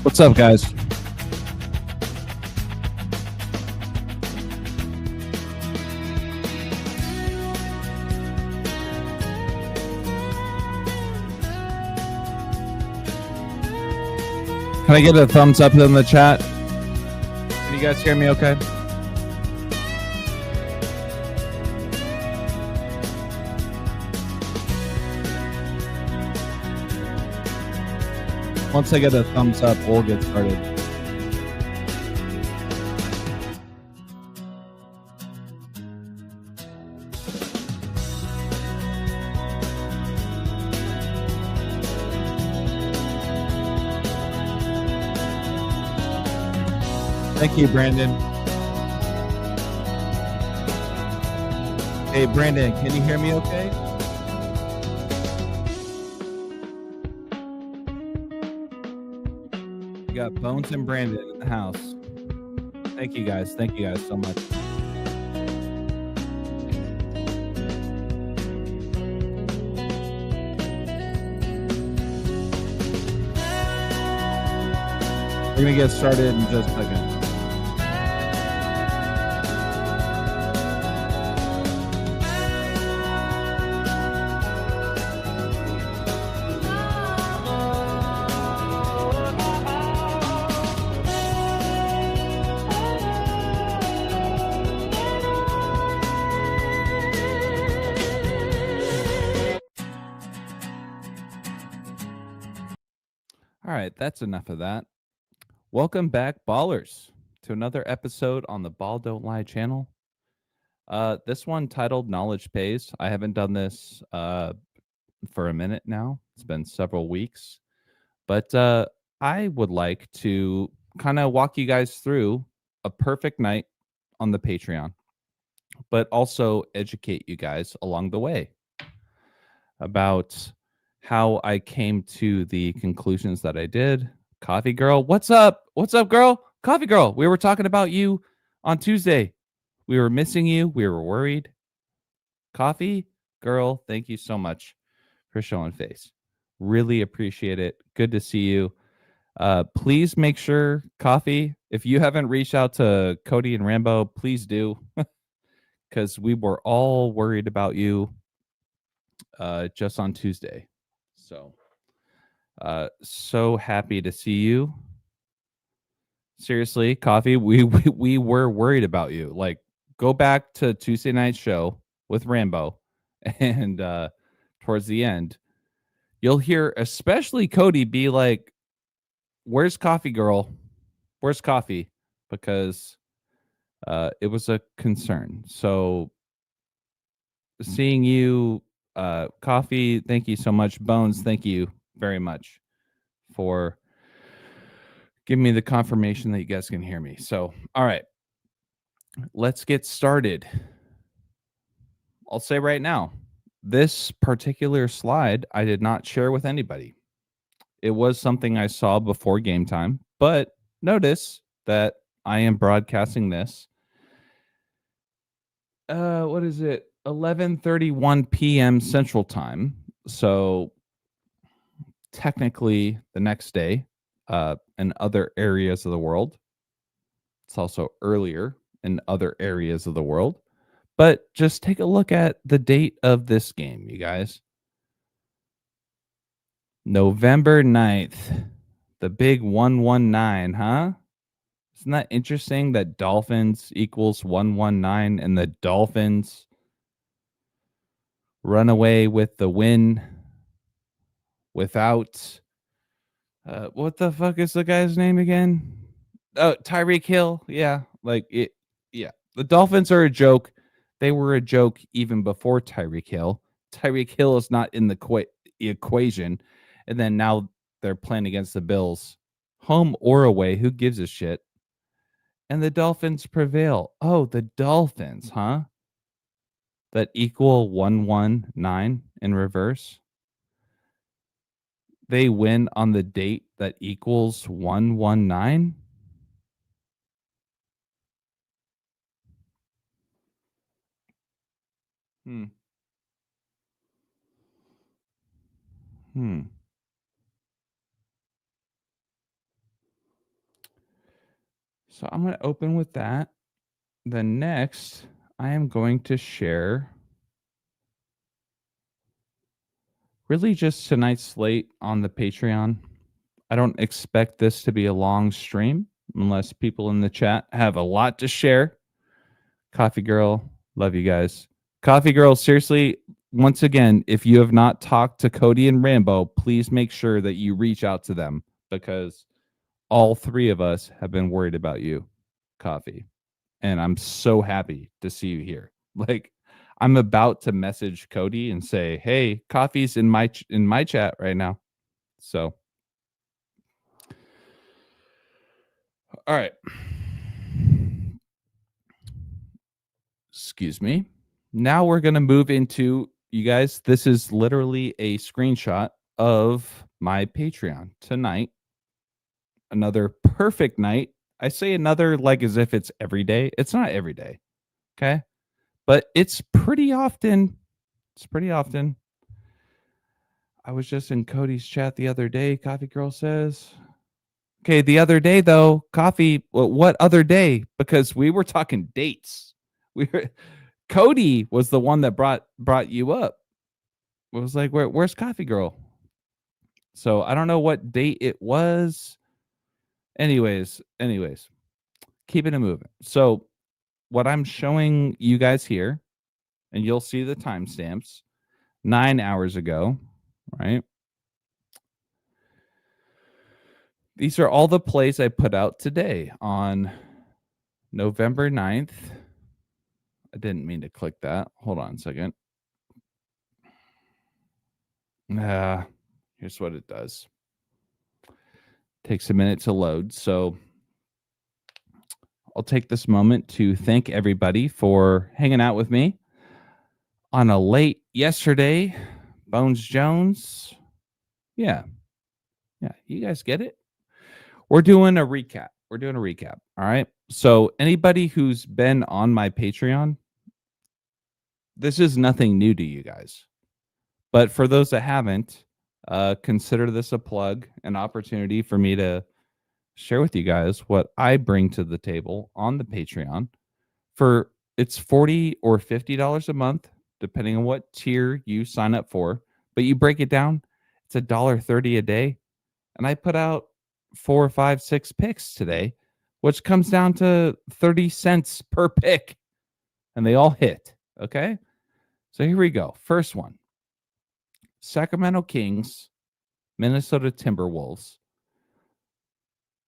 What's up, guys? Can I get a thumbs up in the chat? Can you guys hear me okay? Once I get a thumbs up, we'll get started. Thank you, Brandon. Hey, Brandon, can you hear me okay? We got Bones and Brandon in the house. Thank you guys. Thank you guys so much. We're going to get started in just a second. All right, that's enough of that. Welcome back, ballers, to another episode on the Ball Don't Lie channel. This one titled Knowledge Pays. I haven't done this for a minute now. It's been several weeks. But I would like to kind of walk you guys through a perfect night on the Patreon, but also educate you guys along the way about how I came to the conclusions that I did. Coffee Girl, what's up? What's up, girl? Coffee Girl, we were talking about you on Tuesday. We were missing you. We were worried. Coffee Girl, thank you so much for showing face. Really appreciate it. Good to see you. Please make sure, Coffee, if you haven't reached out to Cody and Rambo, please do, because we were all worried about you just on Tuesday. So happy to see you. Seriously, Coffee, we were worried about you. Like, go back to Tuesday night's show with Rambo, and towards the end, you'll hear especially Cody be like, "Where's Coffee Girl? Where's Coffee?" Because it was a concern. So seeing you, Coffee, thank you so much. Bones, thank you very much for giving me the confirmation that you guys can hear me. So, all right, let's get started. I'll say right now, this particular slide I did not share with anybody. It was something I saw before game time, but notice that I am broadcasting this. What is it? 11:31 p.m. Central Time. So technically the next day in other areas of the world. It's also earlier in other areas of the world. But just take a look at the date of this game, you guys. November 9th. The big 119, huh? Isn't that interesting that Dolphins equals 119 and the Dolphins run away with the win without what the fuck is the guy's name again? Oh, Tyreek Hill. Yeah, like it. Yeah, the Dolphins are a joke. They were a joke even before Tyreek Hill. Tyreek Hill is not in the equation, and then now they're playing against the Bills, home or away. Who gives a shit? And the Dolphins prevail. Oh, the Dolphins, huh? That equal 119 in reverse. They win on the date that equals 119. Hmm. So I'm going to open with that. Then next, I am going to share really just tonight's slate on the Patreon. I don't expect this to be a long stream unless people in the chat have a lot to share. Coffee Girl, love you guys. Coffee Girl, seriously, once again, if you have not talked to Cody and Rambo, please make sure that you reach out to them because all three of us have been worried about you, Coffee. And I'm so happy to see you here. Like, I'm about to message Cody and say, "Hey, Coffee's in my chat right now." So, all right. Excuse me. Now we're going to move into, you guys, this is literally a screenshot of my Patreon tonight. Another perfect night. I say another like as if it's every day. It's not every day. Okay. But it's pretty often. It's pretty often. I was just in Cody's chat the other day. Coffee Girl says, okay, the other day though, Coffee, what other day? Because we were talking dates. We were Cody was the one that brought you up. It was like, where's Coffee Girl? So I don't know what date it was. Anyways, keeping it moving. So what I'm showing you guys here, and you'll see the timestamps, 9 hours ago, right? These are all the plays I put out today on November 9th. I didn't mean to click that. Hold on a second. Here's what it does. Takes a minute to load. So I'll take this moment to thank everybody for hanging out with me on a late yesterday. Bones Jones. Yeah. You guys get it? We're doing a recap. All right. So anybody who's been on my Patreon, this is nothing new to you guys. But for those that haven't, consider this a plug, an opportunity for me to share with you guys what I bring to the table on the Patreon. For it's $40 or $50 a month, depending on what tier you sign up for. But you break it down, it's $1.30 a day. And I put out 4, 5, 6 picks today, which comes down to 30 cents per pick. And they all hit. Okay. So here we go. First one. Sacramento Kings, Minnesota Timberwolves,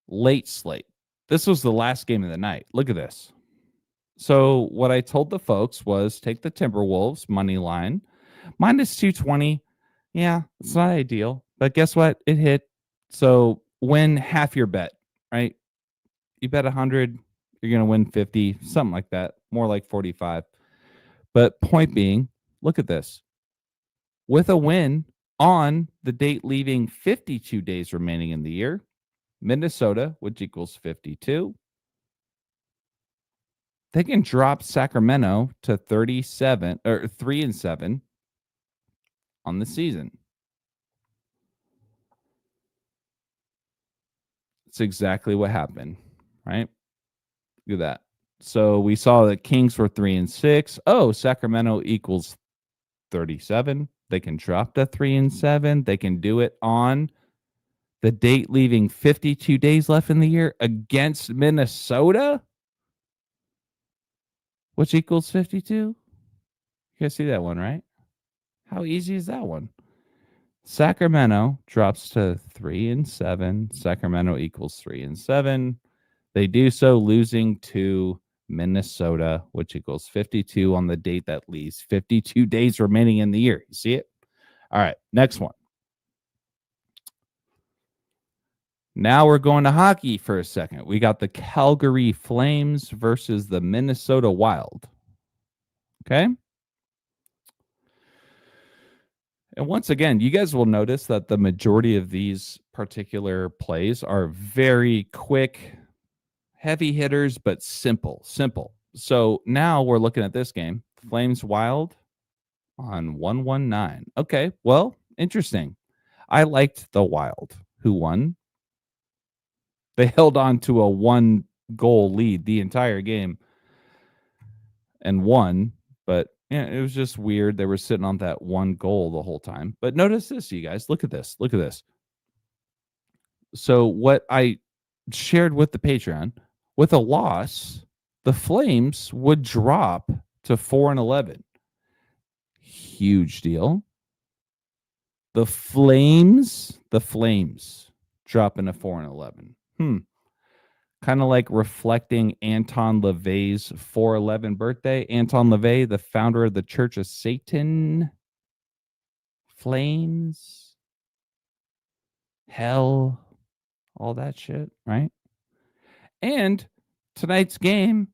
late slate. This was the last game of the night. Look at this. So what I told the folks was take the Timberwolves money line, minus 220. Yeah, it's not ideal, but guess what? It hit. So win half your bet, right? You bet 100, you're going to win 50, something like that, more like 45. But point being, look at this. With a win on the date leaving 52 days remaining in the year, Minnesota, which equals 52, they can drop Sacramento to 37 or 3-7 on the season. It's exactly what happened, right? Look at that. So we saw that Kings were 3-6. Oh, Sacramento equals 37. They can drop to 3-7. They can do it on the date leaving 52 days left in the year against Minnesota, which equals 52. You guys see that one, right? How easy is that one? Sacramento drops to 3-7. Sacramento equals 3-7. They do so losing to Minnesota, which equals 52 on the date that leaves 52 days remaining in the year. You see it? All right, next one. Now we're going to hockey for a second. We got the Calgary Flames versus the Minnesota Wild. Okay. And once again, you guys will notice that the majority of these particular plays are very quick, heavy hitters, but simple. So now we're looking at this game. Flames Wild on 119. Okay, well, interesting. I liked the Wild, who won. They held on to a goal lead the entire game and won. But yeah, it was just weird. They were sitting on that one goal the whole time. But notice this, you guys. Look at this. Look at this. So what I shared with the Patreon, with a loss, the Flames would drop to 4-11. Huge deal. The Flames dropping to 4-11. Kind of like reflecting Anton LaVey's 4/11 birthday. Anton LaVey, the founder of the Church of Satan. Flames. Hell. All that shit, right? And tonight's game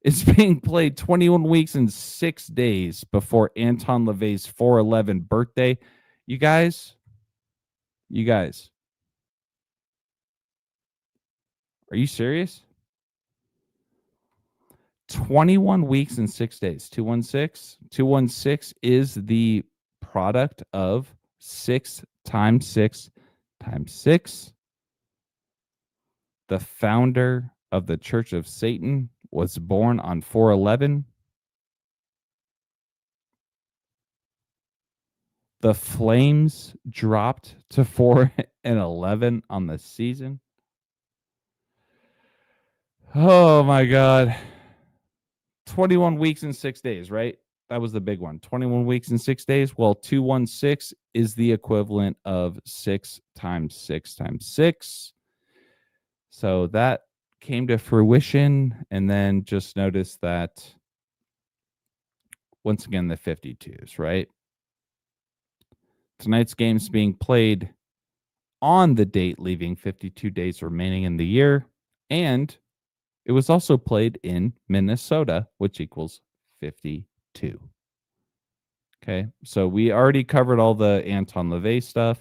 is being played 21 weeks and 6 days before Anton LaVey's 4/11 birthday. You guys, are you serious? 21 weeks and 6 days. 216. 216 is the product of 6 times 6 times 6. The founder of the Church of Satan was born on 4/11. The Flames dropped to 4-11 on the season. Oh my God. 21 weeks and 6 days, right? That was the big one. 21 weeks and 6 days. Well, 216 is the equivalent of 6 times 6 times 6. So that came to fruition. And then just notice that once again, the 52s, right? Tonight's game's being played on the date, leaving 52 days remaining in the year. And it was also played in Minnesota, which equals 52. Okay, so we already covered all the Anton LaVey stuff,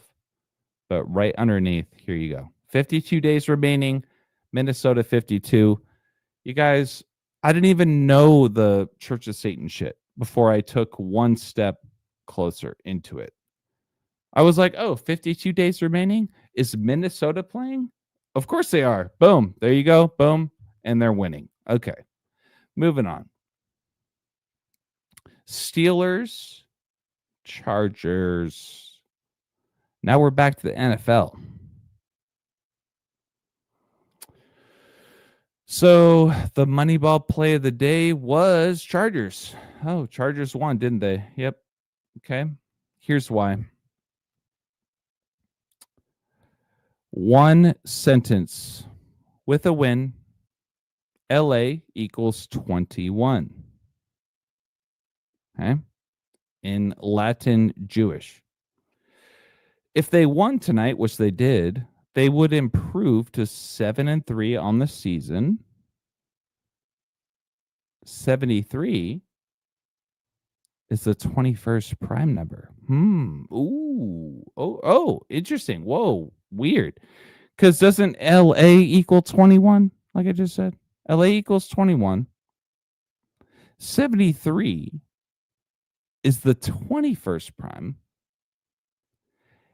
but right underneath, here you go. 52 days remaining, Minnesota 52. You guys, I didn't even know the Church of Satan shit before I took one step closer into it. I was like, oh, 52 days remaining? Is Minnesota playing? Of course they are. Boom. There you go. Boom. And they're winning. Okay. Moving on. Steelers, Chargers. Now we're back to the NFL. So the Moneyball play of the day was Chargers. Oh, Chargers won, didn't they? Yep. Okay. Here's why. One sentence. With a win, LA equals 21. Okay. In Latin Jewish. If they won tonight, which they did, they would improve to 7-3 on the season. 73 is the 21st prime number. Ooh. Oh, interesting. Whoa, weird. Because doesn't LA equal 21? Like I just said, LA equals 21. 73 is the 21st prime.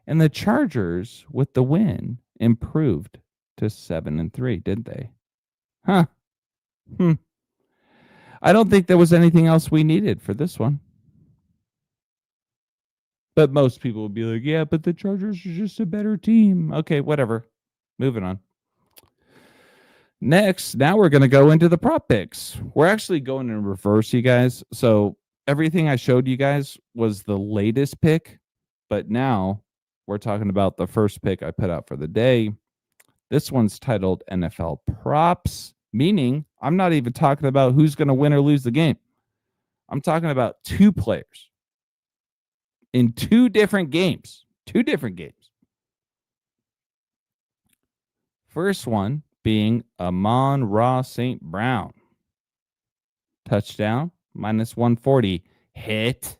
And the Chargers, with the win, improved to 7-3, did they? Huh. I don't think there was anything else we needed for this one. But most people would be like, yeah, but the Chargers are just a better team. Okay, whatever. Moving on. Next, now we're going to go into the prop picks. We're actually going in reverse, you guys. So everything I showed you guys was the latest pick. But now we're talking about the first pick I put out for the day. This one's titled NFL Props, meaning I'm not even talking about who's going to win or lose the game. I'm talking about two players in two different games. First one being Amon-Ra St. Brown. Touchdown, -140. Hit.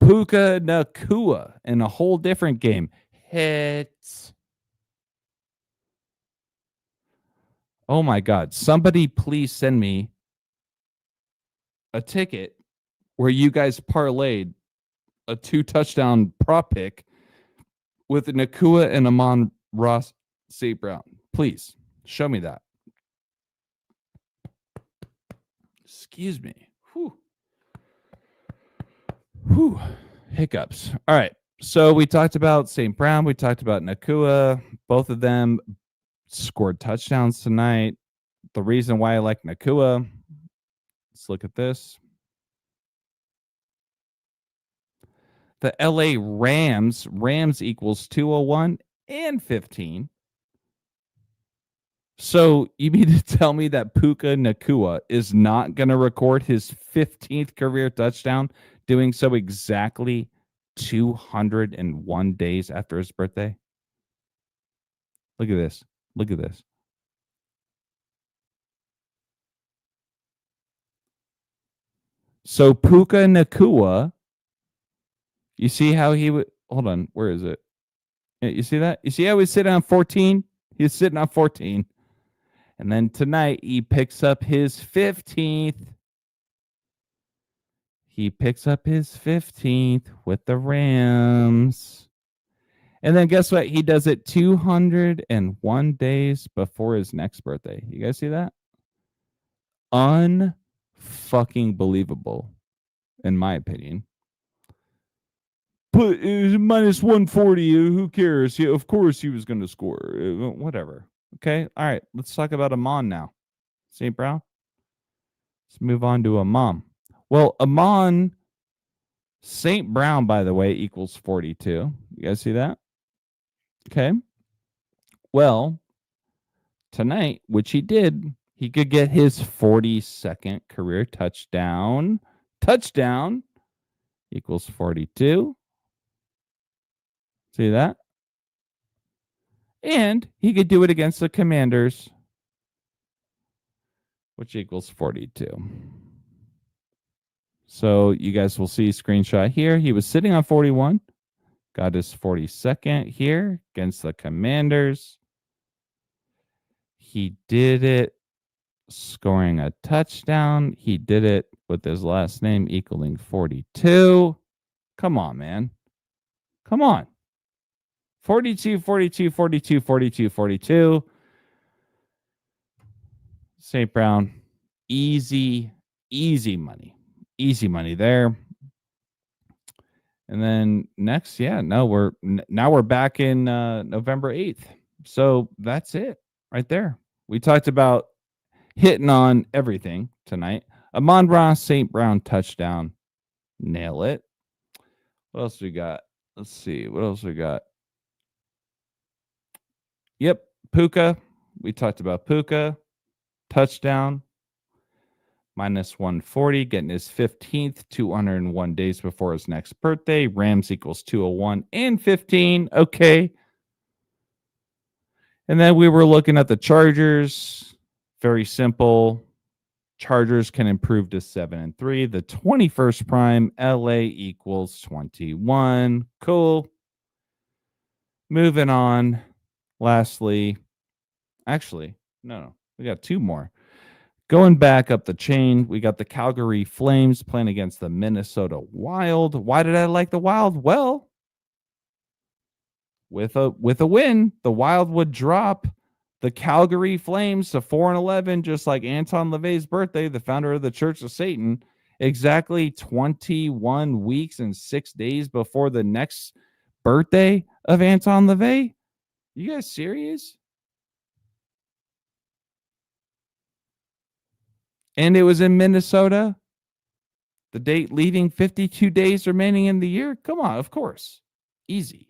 Puka Nacua in a whole different game. Hits. Oh my God. Somebody please send me a ticket where you guys parlayed a 2-touchdown prop pick with Nacua and Amon-Ra St. Brown. Please Show me that. Excuse me. Whew. Hiccups. All right. So we talked about St. Brown. We talked about Nakua. Both of them scored touchdowns tonight. The reason why I like Nakua, let's look at this. The LA Rams equals 201 and 15. So you mean to tell me that Puka Nakua is not going to record his 15th career touchdown, doing so exactly 201 days after his birthday? Look at this. Look at this. So Puka Nakua, you see how he would, hold on, where is it? You see that? You see how he's sitting on 14? He's sitting on 14. And then tonight he picks up his 15th. He picks up his 15th with the Rams. And then guess what? He does it 201 days before his next birthday. You guys see that? Unfucking believable, in my opinion. But minus 140. Who cares? Yeah, of course he was going to score. Whatever. Okay. All right. Let's talk about Amon now. St. Brown. Let's move on to Amon. Well, Amon St. Brown, by the way, equals 42. You guys see that? Okay. Well, tonight, which he did, he could get his 42nd career touchdown. Touchdown equals 42. See that? And he could do it against the Commanders, which equals 42. So you guys will see a screenshot here. He was sitting on 41. Got his 42nd here against the Commanders. He did it scoring a touchdown. He did it with his last name equaling 42. Come on, man. Come on. 42, 42, 42, 42, 42. St. Brown, easy money. Easy money there. And then next, now we're back in November 8th. So that's it right there. We talked about hitting on everything tonight. Amon-Ra St. Brown touchdown. Nail it. What else we got? Let's see. What else we got? Yep. Puka. We talked about Puka. Touchdown. Minus 140. Getting his 15th, 201 days before his next birthday. Rams equals 201 and 15. Okay. And then we were looking at the Chargers. Very simple. Chargers can improve to 7-3. The 21st prime, LA equals 21. Cool. Moving on. Lastly, actually, no, we got two more. Going back up the chain, we got the Calgary Flames playing against the Minnesota Wild. Why did I like the Wild? Well, with a win, the Wild would drop the Calgary Flames to 4-11, just like Anton LaVey's birthday, the founder of the Church of Satan, exactly 21 weeks and 6 days before the next birthday of Anton LaVey. You guys serious? And it was in Minnesota. The date leaving 52 days remaining in the year. Come on, of course. Easy.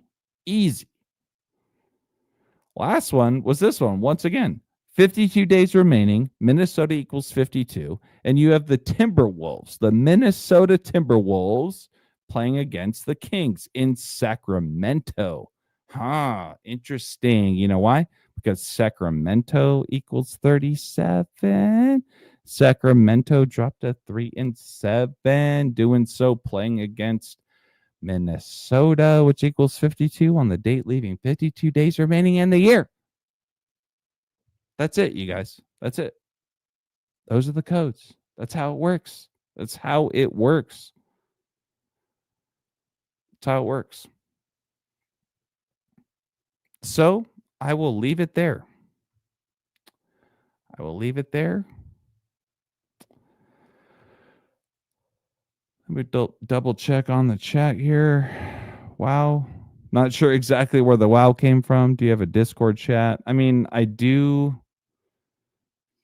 Last one was this one. Once again, 52 days remaining. Minnesota equals 52. And you have the Timberwolves, the Minnesota Timberwolves playing against the Kings in Sacramento. Interesting. You know why? Because Sacramento equals 37. Sacramento dropped to 3-7, doing so playing against Minnesota, which equals 52 on the date leaving 52 days remaining in the year. That's it, you guys. That's it. Those are the codes. That's how it works. That's how it works. So I will leave it there. I will leave it there. Let me double check on the chat here. Wow. Not sure exactly where the wow came from. Do you have a Discord chat? I mean, I do.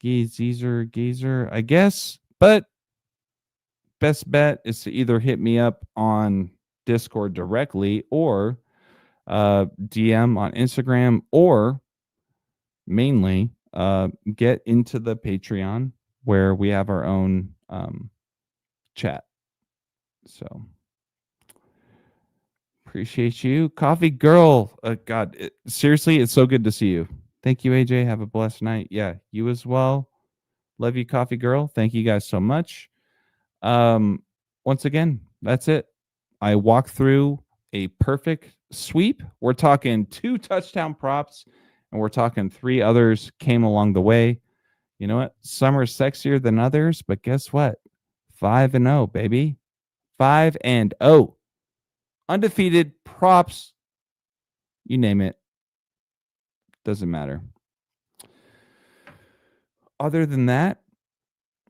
Geezer, I guess. But best bet is to either hit me up on Discord directly or DM on Instagram, or mainly get into the Patreon where we have our own chat. So appreciate you, Coffee Girl. God, seriously, it's so good to see you. Thank you, AJ. Have a blessed night. Yeah, you as well. Love you, Coffee Girl. Thank you guys so much. Once again, that's it. I walked through a perfect sweep. We're talking 2 touchdown props, and we're talking 3 others came along the way. You know what? Some are sexier than others, but guess what? 5-0, baby. 5-0. Undefeated props. You name it. Doesn't matter. Other than that,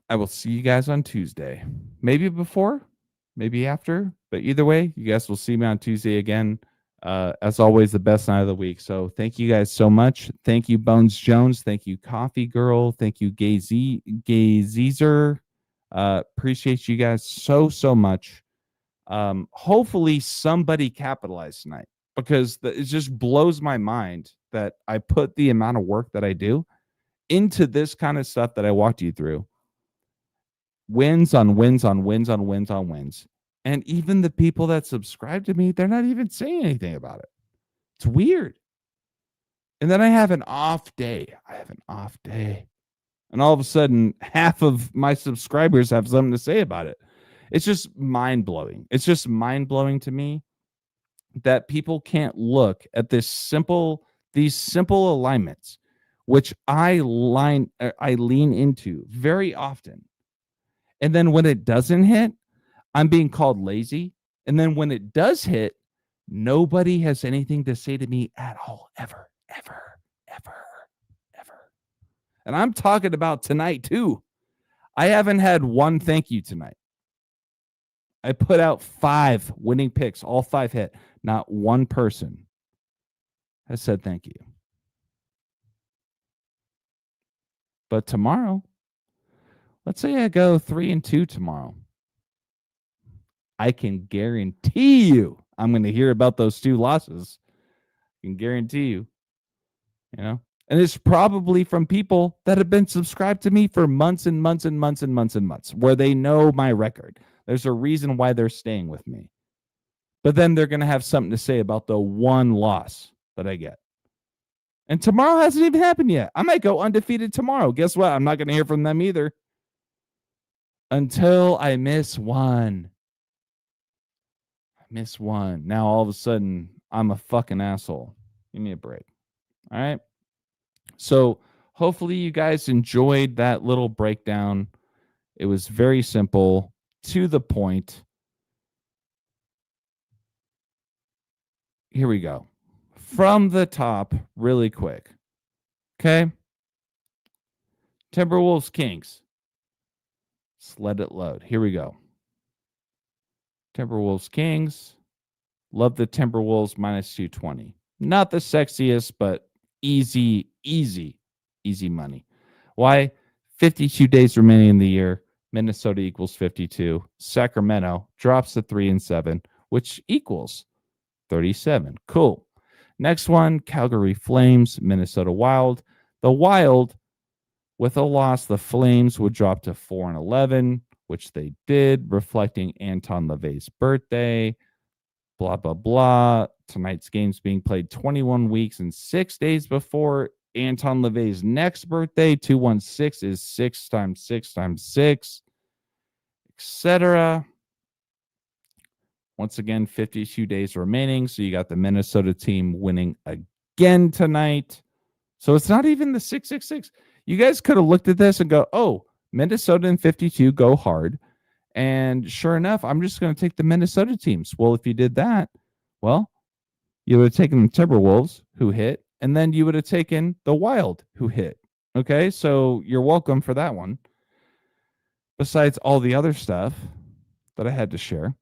I will see you guys on Tuesday. Maybe before, maybe after, but either way, you guys will see me on Tuesday again. As always, the best night of the week. So thank you guys so much. Thank you, Bones Jones. Thank you, Coffee Girl. Thank you, Gazeezer. Appreciate you guys so much. Hopefully somebody capitalized tonight, because it just blows my mind that I put the amount of work that I do into this kind of stuff that I walked you through. Wins on wins on wins on wins on wins. And even the people that subscribe to me, they're not even saying anything about it. It's weird. And then I have an off day. And all of a sudden, half of my subscribers have something to say about it. It's just mind-blowing. It's just mind-blowing to me that people can't look at these simple alignments, which I lean into very often. And then when it doesn't hit, I'm being called lazy. And then when it does hit, nobody has anything to say to me at all, ever. And I'm talking about tonight too. I haven't had one thank you tonight. I put out 5 winning picks, all 5 hit. Not one person has said thank you. But tomorrow, let's say I go 3-2 tomorrow, I can guarantee you I'm going to hear about those 2 losses. I can guarantee you, and it's probably from people that have been subscribed to me for months and months and months and months and months, where they know my record. There's a reason why they're staying with me. But then they're going to have something to say about the one loss that I get. And tomorrow hasn't even happened yet. I might go undefeated tomorrow. Guess what? I'm not going to hear from them either. Until I miss one. Now all of a sudden, I'm a fucking asshole. Give me a break. All right? So hopefully you guys enjoyed that little breakdown. It was very simple, to the point. Here we go. From the top, really quick. Okay? Timberwolves Kings. Let's let it load. Here we go. Timberwolves Kings. Love the Timberwolves -220. Not the sexiest, but easy money. Why? 52 days remaining in the year. Minnesota equals 52. Sacramento drops to 3-7, which equals 37. Cool. Next one, Calgary Flames, Minnesota Wild. The Wild, with a loss, the Flames would drop to 4-11, which they did, reflecting Anton LaVey's birthday. Blah, blah, blah. Tonight's game's being played 21 weeks and 6 days before Anton LaVey's next birthday. 216 is 6 times 6 times 6, etc. Once again, 52 days remaining. So you got the Minnesota team winning again tonight. So it's not even the 666. You guys could have looked at this and go, oh, Minnesota and 52 go hard. And sure enough, I'm just going to take the Minnesota teams. Well, if you did that, well, you would have taken the Timberwolves, who hit, and then you would have taken the Wild, who hit. Okay, so you're welcome for that one. Besides all the other stuff that I had to share.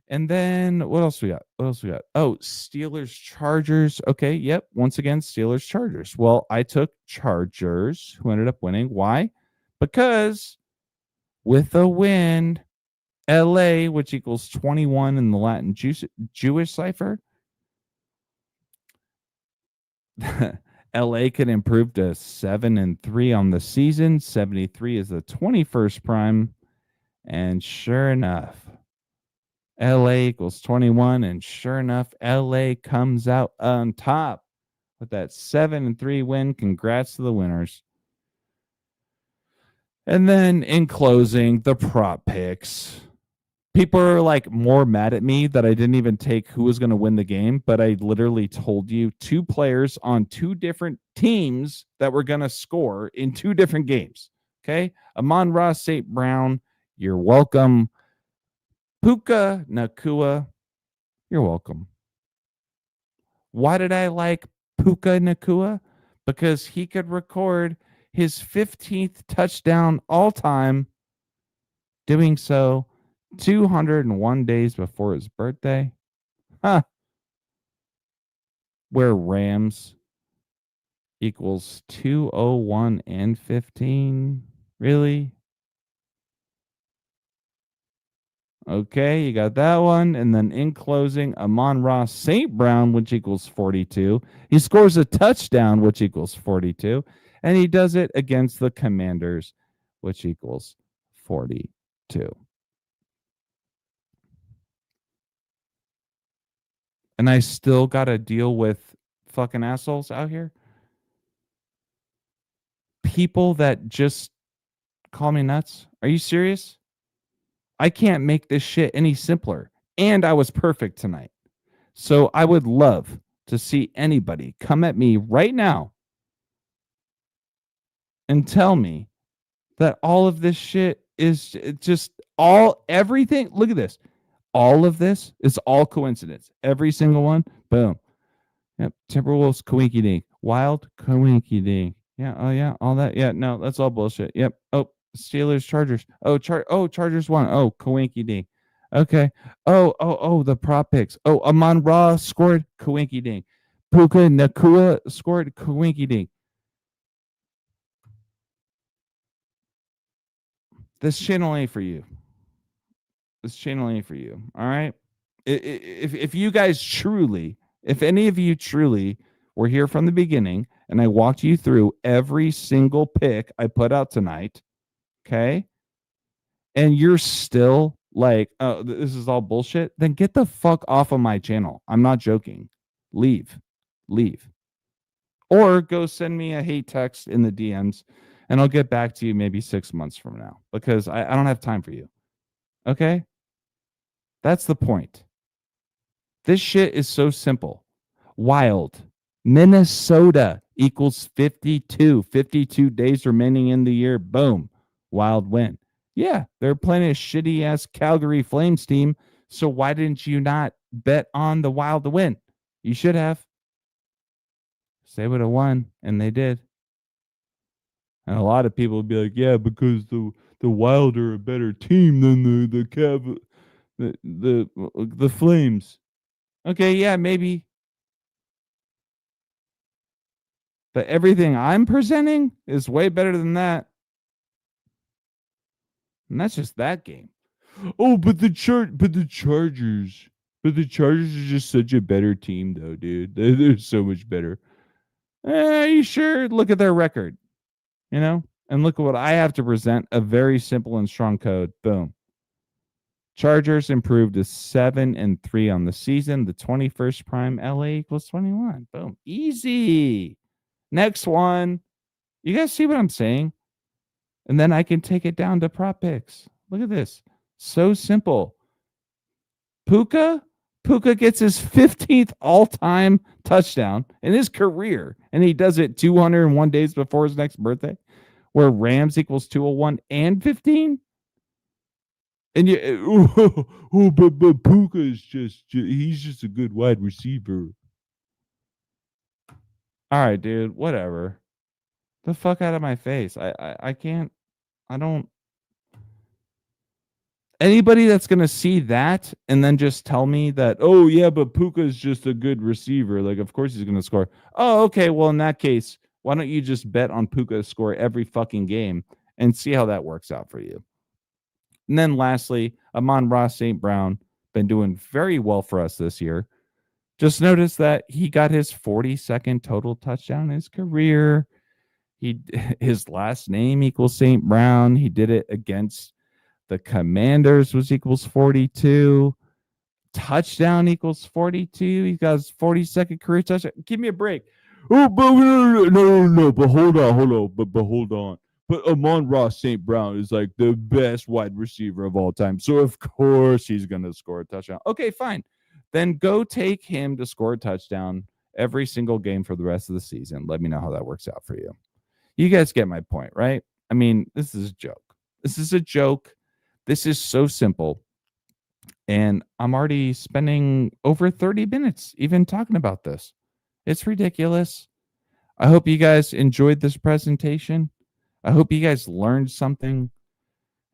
And then what else we got? What else we got? Oh, Steelers Chargers. Okay, yep. Once again, Steelers Chargers. Well, I took Chargers, who ended up winning. Why? Because with a win, LA, which equals 21 in the Latin Jewish cipher, LA could improve to 7-3 on the season. 73 is the 21st prime. And sure enough, LA equals 21. And sure enough, LA comes out on top with that 7-3 win. Congrats to the winners. And then in closing, the prop picks. People are like more mad at me that I didn't even take who was going to win the game, but I literally told you 2 players on 2 different teams that were going to score in 2 different games. Okay. Amon-Ra St. Brown, you're welcome. Puka Nakua, you're welcome. Why did I like Puka Nakua? Because he could record his 15th touchdown all time, doing so 201 days before his birthday. Huh. Where Rams equals 201 and 15. Really? Okay, you got that one. And then in closing, Amon-Ra St. Brown, which equals 42. He scores a touchdown, which equals 42. And he does it against the Commanders, which equals 42. And I still got to deal with fucking assholes out here. People that just call me nuts. Are you serious? I can't make this shit any simpler. And I was perfect tonight. So I would love to see anybody come at me right now and tell me that all of this shit is just everything. Look at this. All of this is all coincidence. Every single one. Boom. Yep. Timberwolves, Coinky Dink. Wild, Coinky Dink. Yeah. Oh, yeah. All that. Yeah. No, that's all bullshit. Yep. Oh, Steelers, Chargers. Oh, Chargers won. Oh, Coinky Dink. Okay. Oh, the prop picks. Oh, Amon-Ra scored Coinky Dink. Puka Nakua scored Coinky Dink. This channel ain't for you. This channel ain't for you. All right. If you guys truly, if any of you truly were here from the beginning and I walked you through every single pick I put out tonight, okay, and you're still like, oh, this is all bullshit, then get the fuck off of my channel. I'm not joking. Leave. Or go send me a hate text in the DMs and I'll get back to you maybe 6 months from now because I don't have time for you. Okay? That's the point. This shit is so simple. Wild. Minnesota equals 52. 52 days remaining in the year. Boom. Wild win. Yeah, they're playing a shitty ass Calgary Flames team. So why didn't you not bet on the Wild to win? You should have. They would have won, and they did. And a lot of people would be like, yeah, because the Wild are a better team than the Flames. Okay, yeah, maybe. But everything I'm presenting is way better than that. And that's just that game. Oh, but the Chargers. But the Chargers are just such a better team though, dude. They're so much better. You sure? Look at their record. You know? And look at what I have to present. A very simple and strong code. Boom. Chargers improved to 7-3 on the season. The 21st prime LA equals 21. Boom. Easy. Next one. You guys see what I'm saying? And then I can take it down to prop picks. Look at this. So simple. Puka gets his 15th all-time touchdown in his career, and he does it 201 days before his next birthday, where Rams equals 201 and 15. And but Puka is he's just a good wide receiver. All right, dude, whatever. The fuck out of my face. I can't. I don't. Anybody that's going to see that and then just tell me that, oh, yeah, but Puka's just a good receiver. Like, of course he's going to score. Oh, okay. Well, in that case, why don't you just bet on Puka to score every fucking game and see how that works out for you? And then lastly, Amon-Ra St. Brown, been doing very well for us this year. Just notice that he got his 42nd total touchdown in his career. His last name equals St. Brown. He did it against the Commanders, was equals 42. Touchdown equals 42. He got his 42nd career touchdown. Give me a break. Oh, but no. But hold on. But hold on. But Amon-Ra St. Brown is like the best wide receiver of all time. So, of course, he's going to score a touchdown. Okay, fine. Then go take him to score a touchdown every single game for the rest of the season. Let me know how that works out for you. You guys get my point, right? I mean, this is a joke. This is a joke. This is so simple. And I'm already spending over 30 minutes even talking about this. It's ridiculous. I hope you guys enjoyed this presentation. I hope you guys learned something.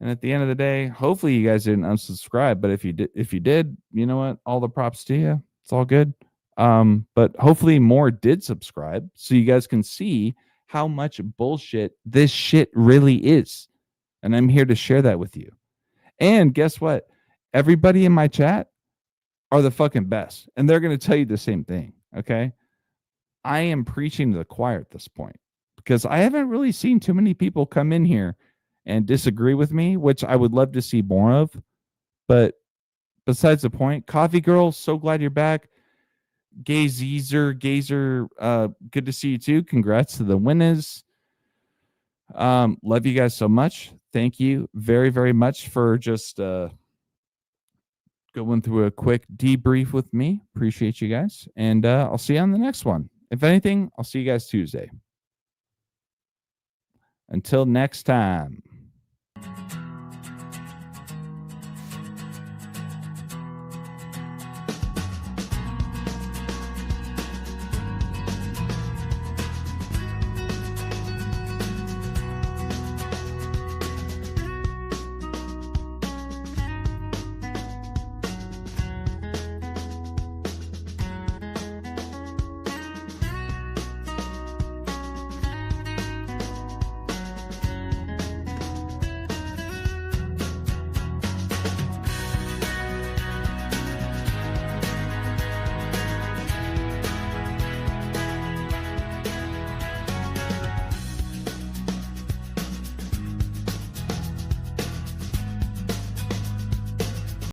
And at the end of the day, hopefully you guys didn't unsubscribe. But if you did, you know what? All the props to you. It's all good. But hopefully more did subscribe so you guys can see how much bullshit this shit really is. And I'm here to share that with you. And guess what? Everybody in my chat are the fucking best. And they're going to tell you the same thing. Okay. I am preaching to the choir at this point because I haven't really seen too many people come in here and disagree with me, which I would love to see more of. But besides the point, Coffee Girl, so glad you're back. Gazer, good to see you too. Congrats to the winners. Love you guys so much. Thank you very, very much for just going through a quick debrief with me. Appreciate you guys. And I'll see you on the next one. If anything, I'll see you guys Tuesday. Until next time.